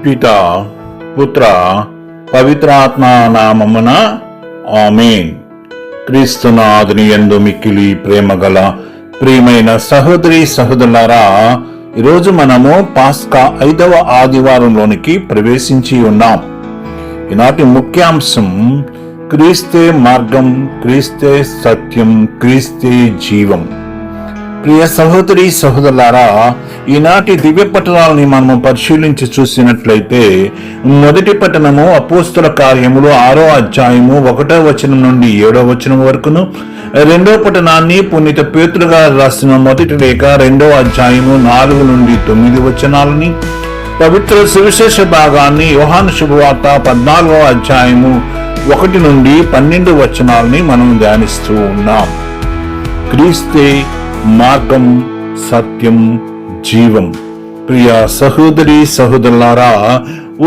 పితా పుత్ర పవిత్రాత్మ నామమున ఆమేన్. క్రీస్తునాథుని యందు మిక్కిలి ప్రేమగల ప్రియమైన సహోదరి సహోదరులారా, ఈరోజు మనము పాస్కా 5వ ఆదివారంలోనికి ప్రవేశించి ఉన్నాం. ఈనాటి ముఖ్యాంశం క్రీస్తే మార్గం, క్రీస్తే సత్యం, క్రీస్తే జీవం. ప్రియ సహోదరి సహోదరులారా, ఈనాటి దివ్య పట్టణాలని మనము పరిశీలించి చూసినట్లయితే, మొదటి పట్టణము అపోస్తుల కార్యములు 6వ అధ్యాయము 1వ వచనం నుండి 7వ వచనం వరకును, రెండవ పట్టణాన్ని పునీత పేతురు గారు రాసిన మొదటి లేఖ 2వ అధ్యాయము 4 నుండి 9 వచనాలని, పవిత్ర సువిశేష భాగాన్ని యోహాను శుభవార్త 14వ అధ్యాయము 1 నుండి 12 వచనాలని మనం ధ్యానిస్తూ ఉన్నాం. క్రీస్తే మార్గం, సత్యం, జీవం. ప్రియ సహోదరి సహోదరులారా,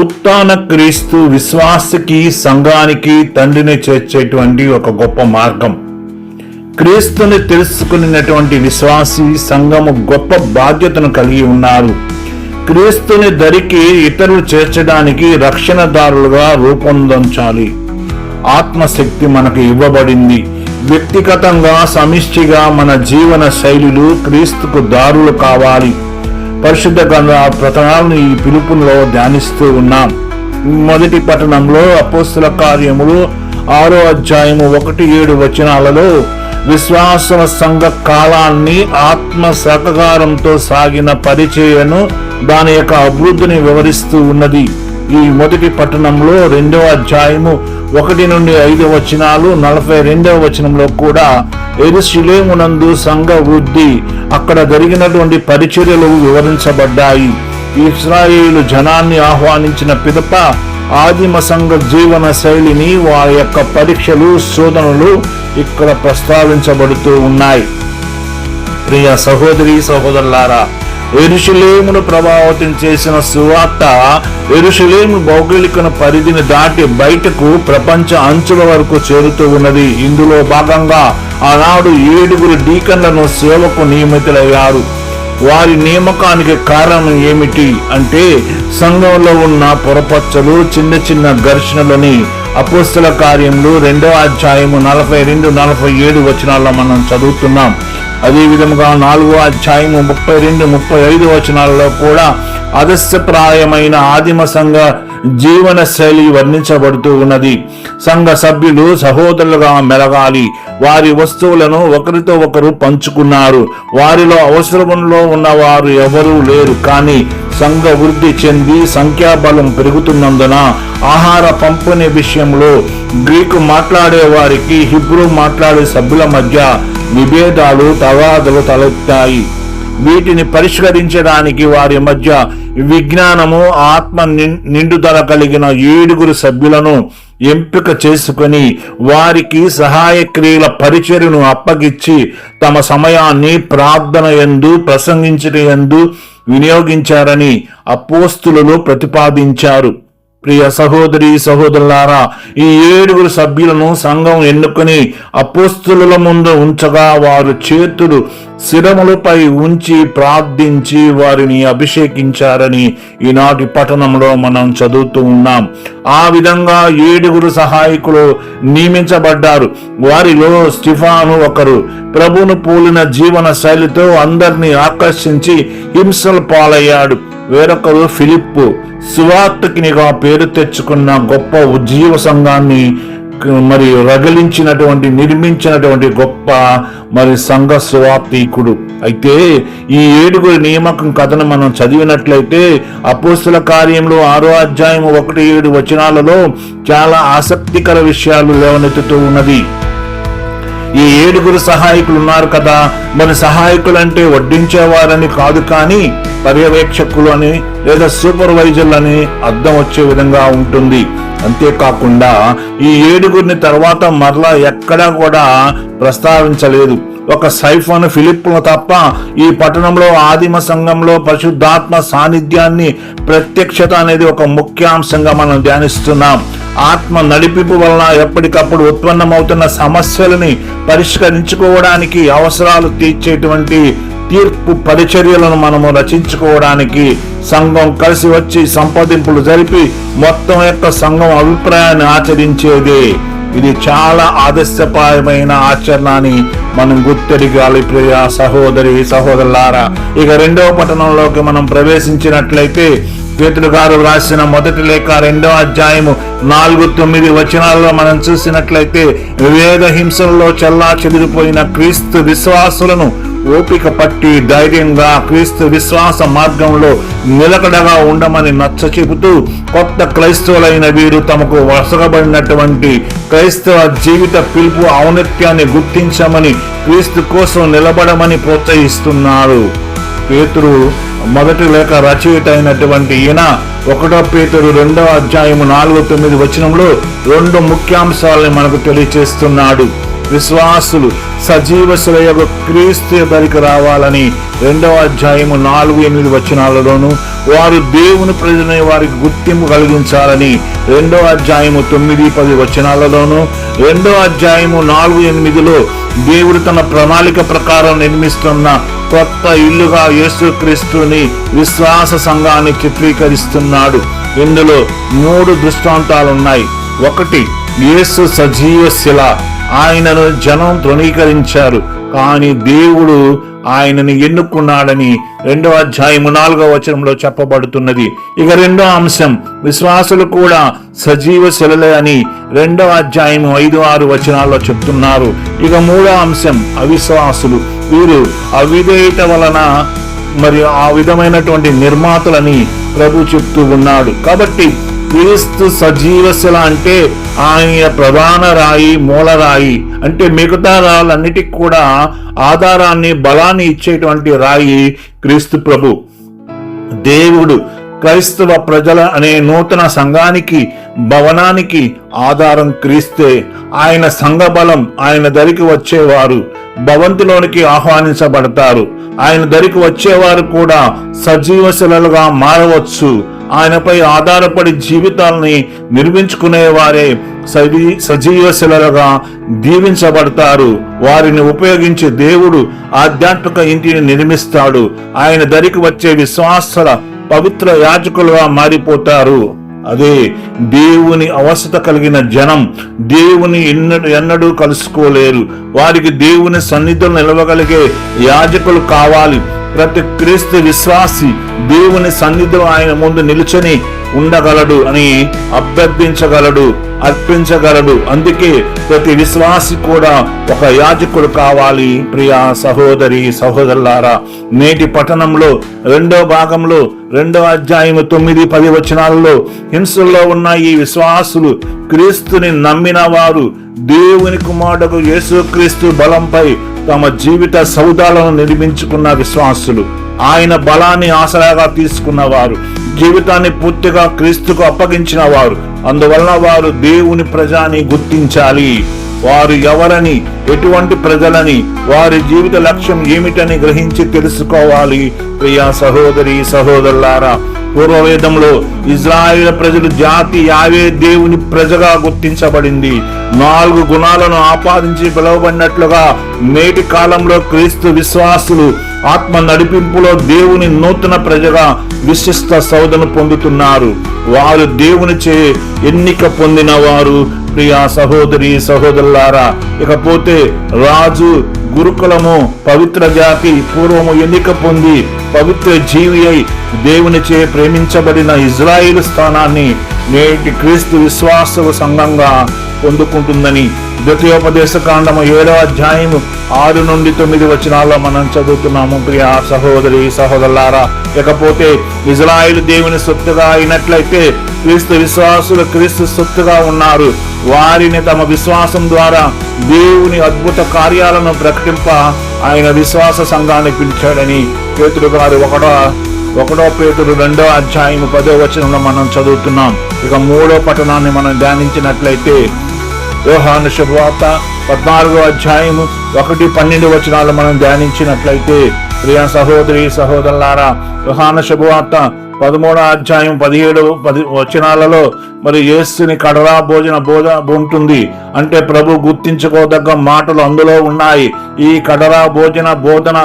ఉత్థాన క్రీస్తు విశ్వాసకి, సంఘానికి తండ్రిని చేర్చేటువంటి ఒక గొప్ప మార్గం. క్రీస్తుని తెలుసుకున్నటువంటి విశ్వాసి సంఘము గొప్ప బాధ్యతను కలిగి ఉన్నారు. క్రీస్తుని దరికి ఇతరులు చేర్చడానికి రక్షణదారులుగా రూపొందించాలి. ఆత్మశక్తి మనకు ఇవ్వబడింది. వ్యక్తిగతంగా, సమిష్టిగా మన జీవన శైలులు క్రీస్తుకు దారులు కావాలి. పరిశుద్ధ గ్రంథ పట్టణాలను ఈ పిలుపులో ధ్యానిస్తూ ఉన్నాం. మొదటి పట్టణంలో అపోస్తుల కార్యములు 6వ అధ్యాయము 1-7 వచనాలలో విశ్వాస సంఘ కాలాన్ని, ఆత్మ సహకారంతో సాగిన పరిచయను, దాని యొక్క అభివృద్ధిని వివరిస్తూ ఉన్నది. ఈ మొదటి పట్టణంలో 2వ అధ్యాయము 1 నుండి 5 వచనాలు, 42వ వచనంలో కూడా యెరూషలేమునందు సంఘ వృద్ధి, అక్కడ జరిగినటువంటి పరిచర్యలు వివరించబడ్డాయి. ఇశ్రాయేలు జనాన్ని ఆహ్వానించిన పిదప ఆదిమ సంఘ జీవన శైలిని, వారి యొక్క పరీక్షలు, శోధనలు ఇక్కడ ప్రస్తావించబడుతూ ఉన్నాయి. ప్రియ సహోదరి సహోదరులారా, యెరూషలేమును ప్రభావితం చేసిన సువార్త యెరూషలేము భౌగోళిక పరిధిని దాటి బయటకు ప్రపంచ అంచుల వరకు చేరుతూ ఉన్నది. ఇందులో భాగంగా ఆనాడు 7 డీకన్లను సేవకు నియమితులయ్యారు. వారి నియామకానికి కారణం ఏమిటి అంటే, సంఘంలో ఉన్న పొరపచ్చలు, చిన్న చిన్న ఘర్షణలని అపోస్తల కార్యములు 2వ అధ్యాయము 42-47 వచనాల్లో మనం చదువుతున్నాం. అదే విధముగా 4వ అధ్యాయము 32-35 వచనాలలో కూడా ఆదర్శప్రాయమైన ఆదిమ సంఘ జీవన శైలి వర్ణించబడుతూ ఉన్నది. సంఘ సభ్యులు సహోదరులుగా మెలగాలి. వారి వస్తువులను ఒకరితో ఒకరు పంచుకున్నారు. వారిలో అవసరంలో ఉన్నవారు ఎవరూ లేరు. కానీ సంఘ వృద్ధి చెంది సంఖ్యాబలం పెరుగుతున్నందున ఆహార పంపిణీ విషయంలో గ్రీకు మాట్లాడే వారికి హీబ్రూ మాట్లాడే సభ్యుల మధ్య విభేదాలు, తగాదాలు తలెత్తాయి. వీటిని పరిష్కరించడానికి వారి మధ్య విజ్ఞానము, ఆత్మ నిండుదల కలిగిన 7 సభ్యులను ఎంపిక చేసుకుని వారికి సహాయ క్రియల పరిచర్యను అప్పగిచ్చి తమ సమయాన్ని ప్రార్థన యందు, ప్రసంగించడం యందు వినియోగించారని అపోస్తులు ప్రతిపాదించారు. ప్రియ సహోదరి సహోదరులారా, ఈ 7 సభ్యులను సంఘం ఎన్నుకొని అపోస్తుల ముందు ఉంచగా, వారు చేతులు శిరములపై ఉంచి ప్రార్థించి వారిని అభిషేకించారని ఈనాటి పట్టణంలో మనం చదువుతూ ఉన్నాం. ఆ విధంగా 7 సహాయకులు నియమించబడ్డారు. వారిలో స్టిఫాను ఒకరు. ప్రభువును పోలిన జీవన శైలితో అందరినీ ఆకర్షించి హింసల పాలయ్యాడు. వేరొకరు ఫిలిప్పు, సువార్తికునిగా పేరు తెచ్చుకున్న గొప్ప ఉజ్జీవ సంఘాన్ని నిర్మించినటువంటి గొప్ప సంఘ సువార్తికుడు. అయితే ఈ 7 నియామకం కథను మనం చదివినట్లయితే అపోస్తుల కార్యంలో 6వ అధ్యాయం 1-7 వచనాలలో చాలా ఆసక్తికర విషయాలు లేవనెత్తుతూ ఉన్నది. ఈ 7 సహాయకులు ఉన్నారు కదా, సహాయకులు అంటే వడ్డించేవారని కాదు, కానీ పర్యవేక్షకులు అని లేదా సూపర్వైజర్లు అని అర్థం వచ్చే విధంగా ఉంటుంది. అంతేకాకుండా ఈ 7 తర్వాత మరలా ఎక్కడా కూడా ప్రస్తావించలేదు. ఒక సైఫోన్, ఫిలిప్పును తప్ప ఈ పట్టణంలో ఆదిమ సంఘంలో పరిశుద్ధాత్మ సాన్నిధ్యాన్ని, ప్రత్యక్షత అనేది ఒక ముఖ్యాంశంగా మనం ధ్యానిస్తున్నాం. ఆత్మ నడిపింపు వలన ఎప్పటికప్పుడు ఉత్పన్నమవుతున్న సమస్యలని పరిష్కరించుకోవడానికి, అవసరాలు తీర్చేటువంటి తీర్పు పరిచర్యలను మనము రచించుకోవడానికి సంఘం కలిసి వచ్చి సంప్రదింపులు జరిపి మొత్తం యొక్క సంఘం అభిప్రాయాన్ని ఆచరించేదే. ఇది చాలా ఆదర్శప్రాయమైన ఆచరణ అని మనం గుర్తెరగాలి ప్రియ సహోదరి సహోదరులారా. ఇక రెండవ పట్టణంలోకి మనం ప్రవేశించినట్లయితే పేతురు గారు రాసిన మొదటి లేఖ 2వ అధ్యాయము 4-9 వచనాలలో మనం చూసినట్లయితే వివేద హింసల్లో చల్లా చెదిరిపోయిన క్రీస్తు విశ్వాసులను ఓపిక పట్టి ధైర్యంగా క్రీస్తు విశ్వాస మార్గంలో నిలకడగా ఉండమని నచ్చ చెబుతూ కొత్త క్రైస్తవులైన వీరు తమకు వసగబడినటువంటి క్రైస్తవ జీవిత పిలుపు ఔన్నత్యాన్ని గుర్తించమని క్రీస్తు కోసం నిలబడమని ప్రోత్సహిస్తున్నారు. పేతురు మొదటి లేఖ రచయిత అయినటువంటి ఈయన 1 పేతురు 2వ అధ్యాయము 4-9 వచనంలో 2 ముఖ్యాంశాలని మనకు తెలియచేస్తున్నాడు. విశ్వాసులు సజీవశిలయగు క్రీస్తు దగ్గరికి రావాలని 2వ అధ్యాయము 4-8 వచనాలలోను, వారు దేవుని ప్రజలనే వారికి గుర్తింపు కలిగించాలని 2వ అధ్యాయము 9-10 వచనాలలోను, 2వ అధ్యాయము 4-8లో దేవుడు తన ప్రణాళిక ప్రకారం నిర్మిస్తున్న కొత్త ఇల్లుగా యేసుక్రీస్తుని విశ్వాస సంఘాన్ని చిత్రీకరిస్తున్నాడు. ఇందులో 3 దృష్టాంతాలున్నాయి. 1, యేసు సజీవ శిల. ఆయనను జనం తృణీకరించారు, కానీ దేవుడు ఆయనని ఎన్నుకున్నాడని 2వ అధ్యాయము 4వ వచనంలో చెప్పబడుతున్నది. ఇక 2వ అంశం, విశ్వాసులు కూడా సజీవ శిలలే అని 2వ అధ్యాయము 5-6 వచనాల్లో చెప్తున్నారు. ఇక 3వ అంశం, అవిశ్వాసులు. వీరు అవిధేయత వలన మరి ఆ విధమైనటువంటి నిర్మాతలని ప్రభు చెప్తూ ఉన్నాడు. కాబట్టి క్రీస్తు సజీవశిల అంటే ఆయన ప్రధాన రాయి, మూలరాయి. అంటే మిగతా రాళ్ళన్నిటికి కూడా ఆధారాన్ని, బలాన్ని ఇచ్చేటువంటి రాయి క్రీస్తు ప్రభు. దేవుడు క్రైస్తవ ప్రజల అనే నూతన సంఘానికి, భవనానికి ఆధారం క్రీస్తే. ఆయన సంఘ బలం, ఆయన దరికి వచ్చేవారు భవంతిలోనికి ఆహ్వానించబడతారు. ఆయన దరికి వచ్చేవారు కూడా సజీవశిలలుగా మారవచ్చు. ఆయనపై ఆధారపడి జీవితాలని నిర్మించుకునేవారే సజీవశిలలుగా దీవించబడతారు. వారిని ఉపయోగించి దేవుడు ఆధ్యాత్మిక ఇంటిని నిర్మిస్తాడు. ఆయన దరికి వచ్చే విశ్వాసుల పవిత్ర యాజకులుగా మారిపోతారు. అదే దేవుని అవసరత కలిగిన జనం దేవుని ఎన్నడూ కలుసుకోలేరు. వారికి దేవుని సన్నిధిలో నిలవగలిగే యాజకులు కావాలి. ప్రతి క్రీస్తు విశ్వాసి దేవుని సన్నిధిలో ఆయన ముందు నిలుచొని ఉండగలడు అని అభ్యర్థించగలడు, అర్పించగలడు. అందుకే ప్రతి విశ్వాసి కూడా ఒక యాజకుడు కావాలి. ప్రియా సహోదరి సహోదరులారా, నేటి పట్టణంలో 2వ భాగంలో 2వ అధ్యాయము 9-10 వచనాలలో హింసల్లో ఉన్న ఈ విశ్వాసులు క్రీస్తుని నమ్మిన వారు దేవుని కుమారుడు యేసుక్రీస్తు బలంపై తమ జీవిత సౌధాలను నిర్మించుకున్న విశ్వాసులు, ఆయన బలాన్ని ఆసరాగా తీసుకున్నవారు, జీవితాన్ని పూర్తిగా క్రీస్తుకు అప్పగించిన వారు. అందువలన వారు దేవుని ప్రజని గుర్తించాలి. వారు ఎవరని, ఎటువంటి ప్రజలని, వారి జీవిత లక్ష్యం ఏమిటని గ్రహించి తెలుసుకోవాలి. ప్రియా సహోదరి సహోదరులారా, పూర్వవేదంలో ఇజ్రాయేల్ ప్రజలు జాతి యావే దేవుని ప్రజగా గుర్తించబడింది. 4 గుణాలను ఆపాదించి పిలువబడినట్లుగా నేటి కాలంలో క్రీస్తు విశ్వాసులు ఆత్మ నడిపింపులో దేవుని నూతన ప్రజగా విశిష్ట సౌదను పొందుతున్నారు. వారు దేవునిచే ఎన్నిక పొందిన వారు. ప్రియా సహోదరి సహోదరులారా, ఇకపోతే రాజు, గురుకులము, పవిత్ర జాతి, పూర్వము ఎన్నిక పొంది పవిత్ర జీవి అయి దేవునిచే ప్రేమించబడిన ఇజ్రాయేలు స్థానాన్ని నేటి క్రీస్తు విశ్వాస సంఘంగా పొందుకుంటుందని ద్వితీయోపదేశ కాండము 7వ అధ్యాయము 6-9 వచనాల్లో మనం చదువుతున్నాము. ప్రియా సహోదరి సహోదరులారా, ఇకపోతే ఇజ్రాయేలు దేవుని సొత్తుగా అయినట్లయితే క్రీస్తు విశ్వాసులు క్రీస్తు సొత్తుగా ఉన్నారు. వారిని తమ విశ్వాసం ద్వారా దేవుని అద్భుత కార్యాలను ప్రకటింప ఆయన విశ్వాస సంఘాన్ని పిలిచాడని పేతురు గారు 1 పేతురు 2వ అధ్యాయము 10వ వచనంలో మనం చదువుతున్నాం. ఇక 3వ పట్టణాన్ని మనం ధ్యానించినట్లయితే యోహాను శుభవార్త 14వ అధ్యాయము 1-12 వచనాలు మనం ధ్యానించినట్లయితే, ప్రియ సహోదరి సహోదరులారా, యోహాను శుభవార్త 13వ అధ్యాయం 17 వచనాలలో మరి యేసుని కడరా బోధ ఉంటుంది. అంటే ప్రభు గుర్తించుకోదగ్గ మాటలు అందులో ఉన్నాయి. ఈ కడరా బోధన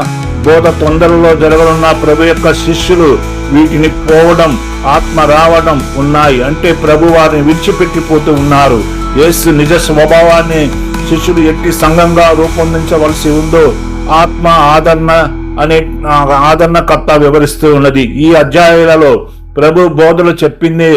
బోధ తొందరలో జరగనున్న ప్రభు యొక్క శిష్యులు వీటిని పోవడం, ఆత్మ రావడం ఉన్నాయి. అంటే ప్రభు వారిని విడిచిపెట్టిపోతూ ఉన్నారు. యేసు నిజ స్వభావాన్ని శిష్యులు ఎట్టి సంఘంగా రూపొందించవలసి ఉందో ఆత్మ ఆదరణకర్త వివరిస్తూ ఉన్నది. ఈ అధ్యాయాలలో ప్రభు బోధలు చెప్పింది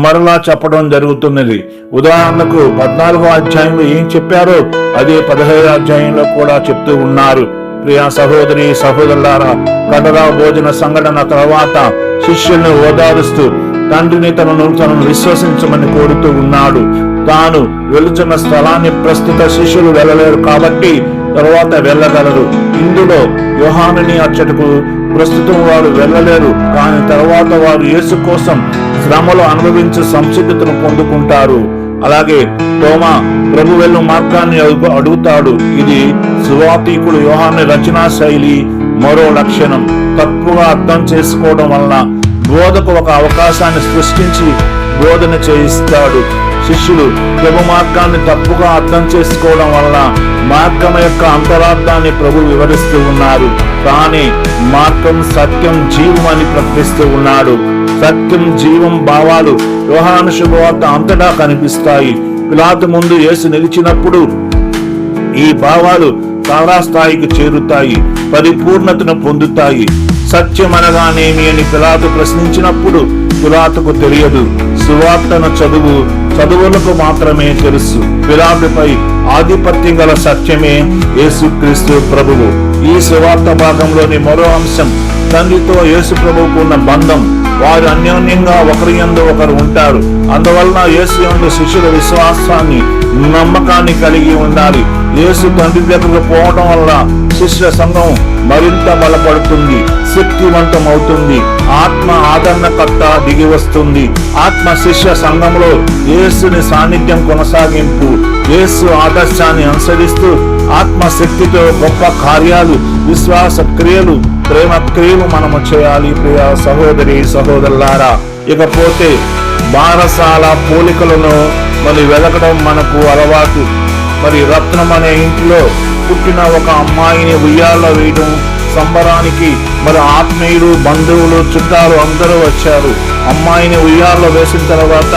మరలా చెప్పడం జరుగుతున్నది. ఉదాహరణకు 14వ అధ్యాయంలో ఏం చెప్పారో అదే 17వ అధ్యాయంలో కూడా చెప్తూ ఉన్నారు. ప్రియ సహోదరి సహోదరులారా, కడరా భోజన సంఘటన తర్వాత శిష్యుల్ని ఓదారుస్తూ తండ్రిని తనను విశ్వసించమని కోరుతూ ఉన్నాడు. తాను వెళుతున్న స్థలాన్ని ప్రస్తుత శిష్యులు వెళ్ళలేరు కాబట్టి తర్వాత వెళ్ళగలరు. ఇందులో యోహానుని అచ్చటకు ప్రస్తుతం వారు వెళ్ళలేరు, కానీ తర్వాత వారు యేసు కోసం శ్రమలు అనుభవించే సంసిద్ధతను పొందుకుంటారు. అలాగే తోమా ప్రభు వెళ్ళు మార్గాన్ని అడుగుతాడు. ఇది సువార్తికుడు యోహాను రచనా శైలి మరో లక్షణం. తప్పుగా అర్థం చేసుకోవడం వలన బోధకు ఒక అవకాశాన్ని సృష్టించి బోధన చేయిస్తాడు. శిష్యులు ప్రభు మార్గాన్ని తప్పుగా అర్థం చేసుకోవడం వలన మార్గం యొక్క అంతరార్థాన్ని ప్రభు వివరిస్తూ ఉన్నారు. కానీ మార్గం సత్యం జీవం అని ప్రకటిస్తూ ఉన్నాడు. సత్యం జీవం భావాలు యోహాను శుభవార్త అంతటా కనిపిస్తాయి. పిలాతు ముందు యేసు నిలిచినప్పుడు ఈ భావాలు తారాస్థాయికి చేరుతాయి, పరిపూర్ణతను పొందుతాయి. సత్యం అనగానేమి అని పిలాతు ప్రశ్నించినప్పుడు పిలాతుకు తెలియదు. సువార్తను చదువులకు మాత్రమే తెలుసు. పిలాతుపై ఆధిపత్యం గల సత్యమే యేసుక్రీస్తు ప్రభువు. ఈ సువార్త భాగంలోని మరో అంశం తండ్రితో యేసు ప్రభువుకు ఉన్న బంధం. వారు అన్యోన్యంగా ఒకరి యందు ఒకరు ఉంటారు. అందువలన యేసు యందు శిష్యుల విశ్వాసాన్ని, నమ్మకాన్ని కలిగి ఉండాలి. యేసు తండ్రి దగ్గరకు పోవడం వల్ల శిష్య సంఘం మరింత బలపడుతుంది, శక్తివంతమవుతుంది. ఆత్మ ఆదరణకర్త దిగి వస్తుంది. ఆత్మ శిష్య సంఘంలో యేసుని సాన్నిధ్యం కొనసాగింపు, యేసు ఆదర్శాన్ని అనుసరిస్తూ ఆత్మశక్తితో గొప్ప కార్యాలు, విశ్వాస క్రియలు, ప్రేమ క్రియలు మనము చేయాలి. ప్రియ సహోదరి సహోదరులారా, ఇకపోతే బారసాల పోలికలను మరి వెలకడం మనకు అలవాటు. మరి రత్నం అనే ఇంట్లో పుట్టిన ఒక అమ్మాయిని ఉయ్యాల్లో వేయడం సంబరానికి మరి ఆత్మీయులు, బంధువులు, చుట్టాలు అందరూ వచ్చారు. అమ్మాయిని ఉయ్యాల్లో వేసిన తర్వాత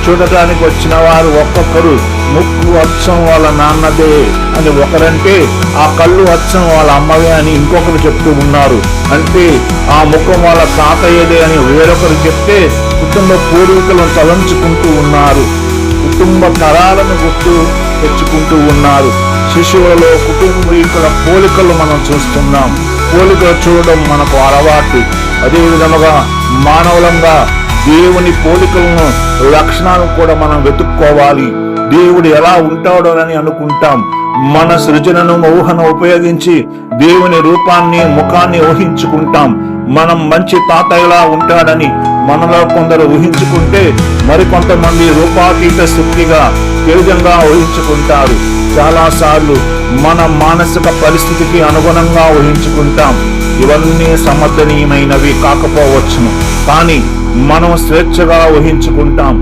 చూడటానికి వచ్చిన వారు ఒక్కొక్కరు ముక్కు అచ్చం వాళ్ళ నాన్నదే అని ఒకరంటే, ఆ కళ్ళు అచ్చం వాళ్ళ అమ్మవే అని ఇంకొకరు చెప్తూ ఉన్నారు. అంటే ఆ ముఖం వాళ్ళ తాతయ్యదే అని వేరొకరు చెప్తే కుటుంబ పూర్వీకులను తలంచుకుంటూ ఉన్నారు. కుటుంబ తరాలను గుర్తు తెచ్చుకుంటూ ఉన్నారు. శిశువులలో కుటుంబీకుల పోలికలు మనం చూస్తున్నాం. పోలికలు చూడడం మనకు అలవాటు. అదే విధముగా మానవులంగా దేవుని పోలికలను, లక్షణాలను కూడా మనం వెతుక్కోవాలి. దేవుడు ఎలా ఉంటాడో అని అనుకుంటాం. మన సృజనను, ఊహను ఉపయోగించి దేవుని రూపాన్ని, ముఖాన్ని ఊహించుకుంటాం. మనం మంచి తాతయ్యలా ఉంటాడని మనలో కొందరు ఊహించుకుంటే మరికొంతమంది రూపాతీత శక్తిగా తేజంగా ఊహించుకుంటారు. చాలాసార్లు మన మానసిక పరిస్థితికి అనుగుణంగా ఊహించుకుంటాం. ఇవన్నీ సమర్థనీయమైనవి కాకపోవచ్చును, కానీ మనం స్వేచ్ఛగా ఊహించుకుంటాం.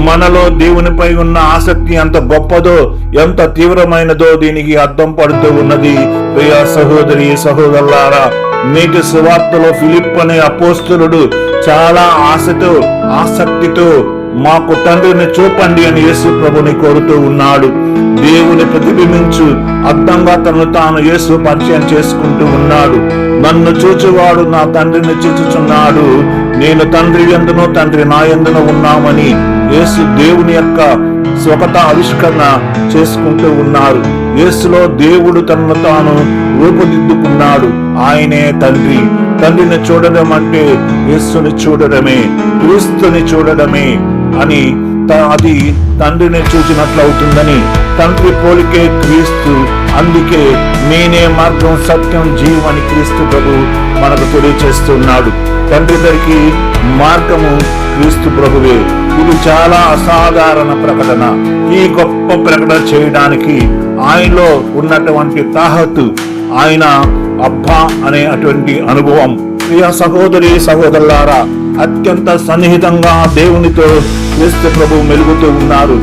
మనలో దేవునిపై ఉన్న ఆసక్తి ఎంత గొప్పదో, ఎంత తీవ్రమైనదో దీనికి అర్థం పడుతూ ఉన్నది. ప్రియ సహోదరి సహోదరులారా, నేటి సువార్తలో ఫిలిప్ అనే అపోస్తలుడు చాలా ఆసక్తితో మాకు తండ్రిని చూపండి అని యేసు ప్రభుని కోరుతూ ఉన్నాడు. దేవుని ప్రతిబింబించు అర్థంగా తనను తాను యేసు పరిచయం చేసుకుంటూ ఉన్నాడు. నన్ను చూచువాడు నా తండ్రిని చూచుచున్నాడు, నేను తండ్రి యందును తండ్రి నా యందును ఉన్నామని యేసు దేవుని యొక్క స్వకత ఆవిష్కరణ చేసుకుంటూ ఉన్నారు. యేసులో దేవుడు తనను తాను రూపుదిద్దుకున్నాడు. ఆయనే తండ్రి. తండ్రిని చూడడం అంటే యేసుని చూడడమే, క్రీస్తుని చూడడమే అని, అది తండ్రిని చూసినట్లవుతుందని. తండ్రి పోలికే క్రీస్తు. అందుకే నేనే మార్గం, సత్యం, జీవం అని క్రీస్తు ప్రభు మనకు తెలియచేస్తున్నాడు. తండ్రి దగ్గరికి మార్గము క్రీస్తు ప్రభువే. ఇది చాలా అసాధారణ ప్రకటన. ఈ గొప్ప ప్రకటన చేయడానికి ఆయనలో ఉన్నటువంటి తాహతు, ఆయన అబ్బా అనే అటువంటి అనుభవం. ప్రియ సహోదరి సహోదరులారా, అత్యంత సన్నిహితంగా దేవునితో క్రీస్తు ప్రభు మెలుగుతూ ఉన్నారు.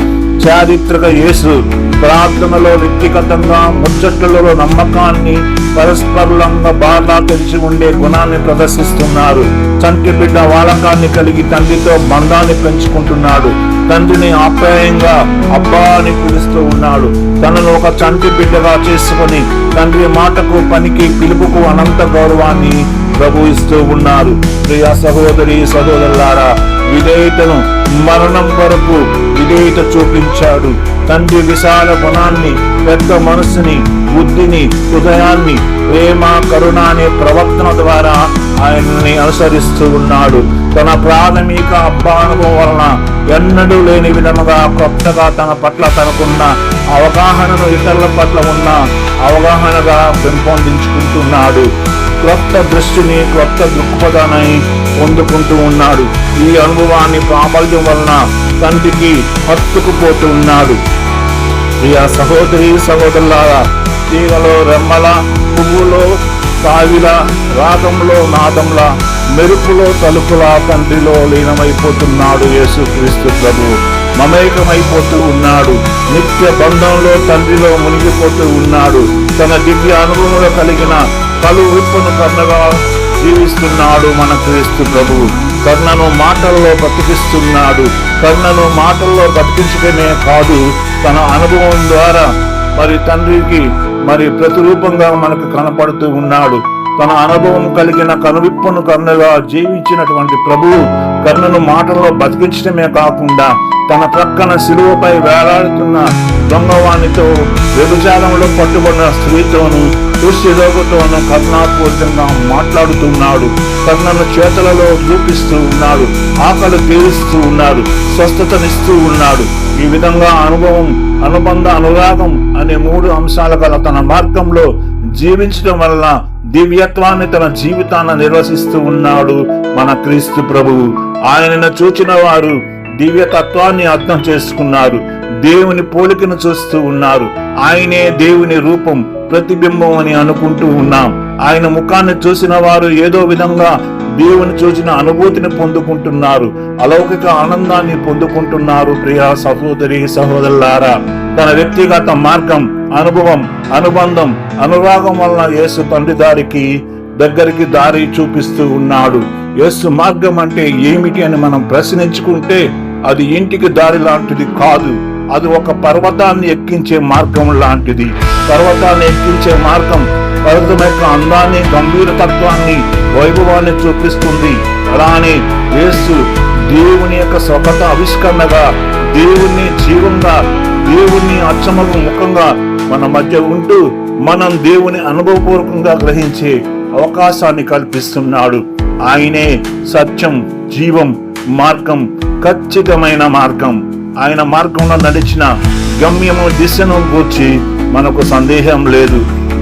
చారిత్రక యేసు ప్రార్థనలో వ్యక్తిగతంగా ముచ్చట్లలో నమ్మకాన్ని, పరస్పరంగా బాగా తెలిసి ఉండే గుణాన్ని ప్రదర్శిస్తున్నారు. చంటి బిడ్డ వాలకాన్ని కలిగి తండ్రితో బంధాన్ని పెంచుకుంటున్నాడు. తండ్రిని ఆప్యాయంగా అబ్బా అని పిలుస్తూ ఉన్నాడు. తనను ఒక చంటి బిడ్డగా చేసుకుని తండ్రి మాటకు, పనికి, పిలుపుకు అనంత గౌరవాన్ని ప్రభు ఇస్తూ ఉన్నారు. ప్రియ సహోదరి సహోదరులారా, విధేయతను మరణం వరకు విధేయత చూపించాడు. తండ్రి విశాల గుణాన్ని, పెద్ద మనస్సుని, బుద్ధిని, హృదయాన్ని, ప్రేమ, కరుణ అనే ప్రవర్తన ద్వారా ఆయన్ని అనుసరిస్తూ ఉన్నాడు. తన ప్రాథమిక అబ్బానుభవం వలన ఎన్నడూ లేని విధముగా కొత్తగా తన పట్ల తనకున్న అవగాహనను ఇతరుల పట్ల ఉన్న అవగాహనగా పెంపొందించుకుంటున్నాడు. క్రొత్త దృష్టిని, క్రొత్త దృక్పథాన్ని పొందుకుంటూ ఉన్నాడు. ఈ అనుభవాన్ని ప్రాబల్యం వలన తండ్రికి హత్తుకుపోతూ ఉన్నాడు. ప్రియ సహోదరి సహోదరులారా, తీగలో రెమ్మల, పువ్వులో కావిల, రాగంలో నాదంలా, మెరుపులో తలుపులా తండ్రిలో లీనమైపోతున్నాడు యేసుక్రీస్తు ప్రభు. మమేకమైపోతూ ఉన్నాడు. నిత్య బంధంలో తండ్రిలో మునిగిపోతూ ఉన్నాడు. తన దివ్య అనుభవంలో కలిగిన కలు విప్పును కర్ణగా జీవిస్తున్నాడు మన క్రీస్తు ప్రభువు. కర్ణను మాటల్లో బతికిస్తున్నాడు. కర్ణను మాటల్లో బతికించడమే కాదు, తన అనుభవం ద్వారా తండ్రికి ప్రతిరూపంగా మనకు కనపడుతూ ఉన్నాడు. తన అనుభవం కలిగిన కనువిప్పును కర్ణగా జీవించినటువంటి ప్రభువు కర్ణను మాటల్లో బతికించడమే కాకుండా తన ప్రక్కన శిలువపై వేలాడుతున్న దొంగవానితో, వ్యభిచారంలో పట్టుబడిన స్త్రీతోనూ, దుష్యరోగుతోనూ కరుణాపూర్వకంగా మాట్లాడుతున్నాడు. కర్ణను చేతులలో చూపిస్తూ ఉన్నాడు. ఆకలి తీరుస్తూ ఉన్నాడు. స్వస్థతనిస్తూ ఉన్నాడు. ఈ విధంగా అనుభవం, అనుబంధ, అనురాగం అనే 3 అంశాలు గల తన మార్గంలో జీవించడం వల్ల దివ్యత్వాన్ని తన జీవితాన్ని నిర్వహిస్తూ ఉన్నాడు మన క్రీస్తు ప్రభువు. ఆయనను చూచిన వారు దివ్యతత్వాన్ని అర్థం చేసుకున్నారు. దేవుని పోలికను చూస్తూ ఉన్నారు. ఆయనే దేవుని రూపం, ప్రతిబింబం అని అనుకుంటూ ఉన్నాం. ఆయన ముఖాన్ని చూసిన వారు ఏదో విధంగా దేవుని చూసిన అనుభూతిని పొందుకుంటున్నారు. అలౌకిక ఆనందాన్ని పొందుకుంటున్నారు. ప్రియ సహోదరి సహోదరులారా, తన వ్యక్తిగత మార్గం, అనుభవం, అనుబంధం, అనురాగం వలన యేసు తండ్రి దగ్గరికి దారి చూపిస్తూ ఉన్నాడు. యేసు మార్గం అంటే ఏమిటి అని మనం ప్రశ్నించుకుంటే అది ఇంటికి దారి లాంటిది కాదు. అది ఒక పర్వతాన్ని ఎక్కించే మార్గం లాంటిది. పర్వతాన్ని ఎక్కించే మార్గం పర్వతం యొక్క అందాన్ని, గంభీరతత్వాన్ని, వైభవాన్ని చూపిస్తుంది. అలానే యేసు దేవుని యొక్క స్వగత ఆవిష్కరణగా, దేవుని జీవంగా, దేవుని అచ్చమగు ముఖంగా మన మధ్య ఉంటూ మనం దేవుని అనుభవపూర్వకంగా గ్రహించే అవకాశాన్ని కల్పిస్తున్నాడు. ఆయనే సత్యం, జీవం, మార్గం, ఖచ్చితమైన మార్గం. ఆయన మార్గంలో నడిచిన గమ్యము, దిశను గూర్చి మనకు సందేహం లేదు.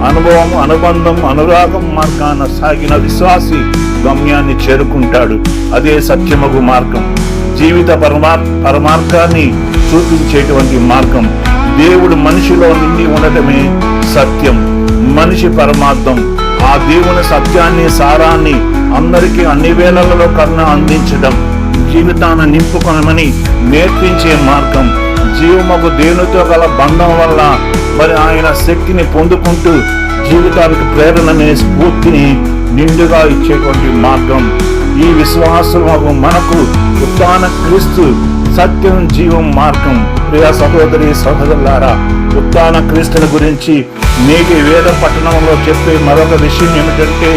అనుభవం, అనుబంధం, అనురాగం మార్గాన సాగిన విశ్వాసి గమ్యాన్ని చేరుకుంటాడు. అదే సత్యమగు మార్గం. జీవిత పరమార్థాన్ని చూపించేటువంటి మార్గం. దేవుడు మనిషిలో నిండి ఉండటమే సత్యం, మనిషి పరమార్థం. ఆ దేవుని సత్యాన్ని, సారాన్ని అందరికీ అన్ని వేళలలో అందించడం, జీవితాన్ని నింపుకొనమని నేర్పించే మార్గం. జీవముకు దేవునితో గల బంధం వల్ల ఆయన శక్తిని పొందుకుంటూ జీవితానికి ప్రేరణని, స్ఫూర్తిని నిండుగా ఇచ్చేటువంటి మార్గం. ఈ విశ్వాసము మనకు ఉత్థాన క్రీస్తు సత్యం, జీవం, మార్గం. ప్రియ సహోదరి సహోదరులారా, ఉత్థాన క్రీస్తుని గురించి నేటి వేద పట్టణంలో చెప్పే మరొక విషయం ఏమిటంటే,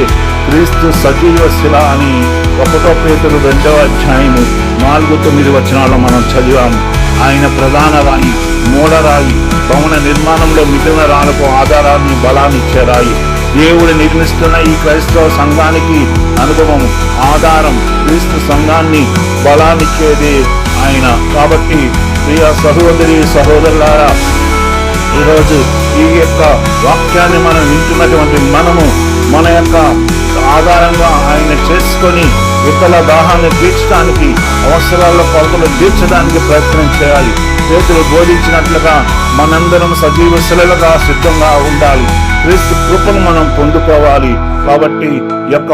క్రీస్తు సజీవ శిల అని 1 పేతురు 2వ అధ్యాయము 4-9 వచనాల్లో మనం చదివాము. ఆయన ప్రధాన రాయి, మూలరాయి, భవన నిర్మాణంలో మిగిలిన రాళ్లకు ఆధారాన్ని, బలాన్ని ఇచ్చే రాయి. దేవుడు నిర్మిస్తున్న ఈ క్రైస్తవ సంఘానికి అనుభవం, ఆధారం, క్రీస్తు సంఘాన్ని బలాన్నిచ్చేది ఆయన. కాబట్టి ప్రియ సహోదరి సహోదరులారా, ఈరోజు ఈ యొక్క వాక్యాన్ని మనం వింటున్నటువంటి మనము మన యొక్క ఆధారంగా ఆయన చేసుకొని ఇతరుల దాహాన్ని తీర్చడానికి, అవసరాల కొరతలు తీర్చడానికి ప్రయత్నం చేయాలి. పేతురు బోధించినట్లుగా మనందరం సజీవ శిలలుగా సిద్ధంగా ఉండాలి. క్రీస్తు కృపను మనం పొందుకోవాలి. కాబట్టి ఈ యొక్క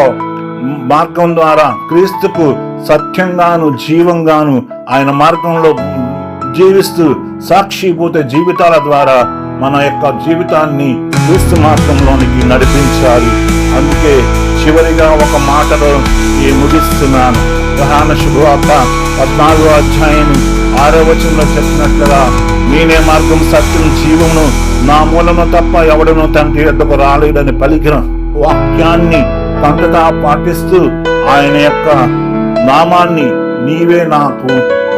మార్గం ద్వారా క్రీస్తుకు సత్యంగాను, జీవంగాను, ఆయన మార్గంలో జీవిస్తూ సాక్షిభూత జీవితాల ద్వారా మన యొక్క జీవితాన్ని క్రీస్తు మార్గంలోనికి నడిపించాలి. అందుకే చివరిగా ఒక మాటలో ముగిస్తున్నాను. యోహాను శుభవార్త 14వ అధ్యాయం 6వ వచనంలో చెప్పినట్లుగా నేనే మార్గం, సత్యం, జీవమును, నా మూలము తప్ప ఎవడను తండ్రి యొద్దకు రాలేదని పలికిన వాక్యాన్ని అంతటా పాటిస్తూ ఆయన యొక్క నామాన్ని నీవే నాకు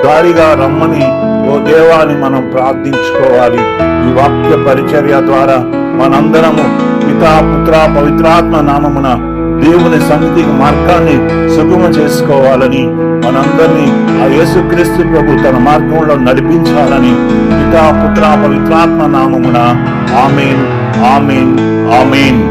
దారిగా రమ్మని ఓ దేవాని మనం ప్రార్థించుకోవాలి. ఈ వాక్య పరిచర్య ద్వారా మనందరము పితా, పుత్ర, పవిత్రాత్మ నామమున దేవుని సన్నిధికి మార్గాన్ని సుగమం చేసుకోవాలని, మనందరినీ ఆ యేసుక్రీస్తు ప్రభు తన మార్గంలో నడిపించాలని పితా, పుత్ర, పవిత్రాత్మ నామమున ఆమేన్, ఆమేన్, ఆమేన్.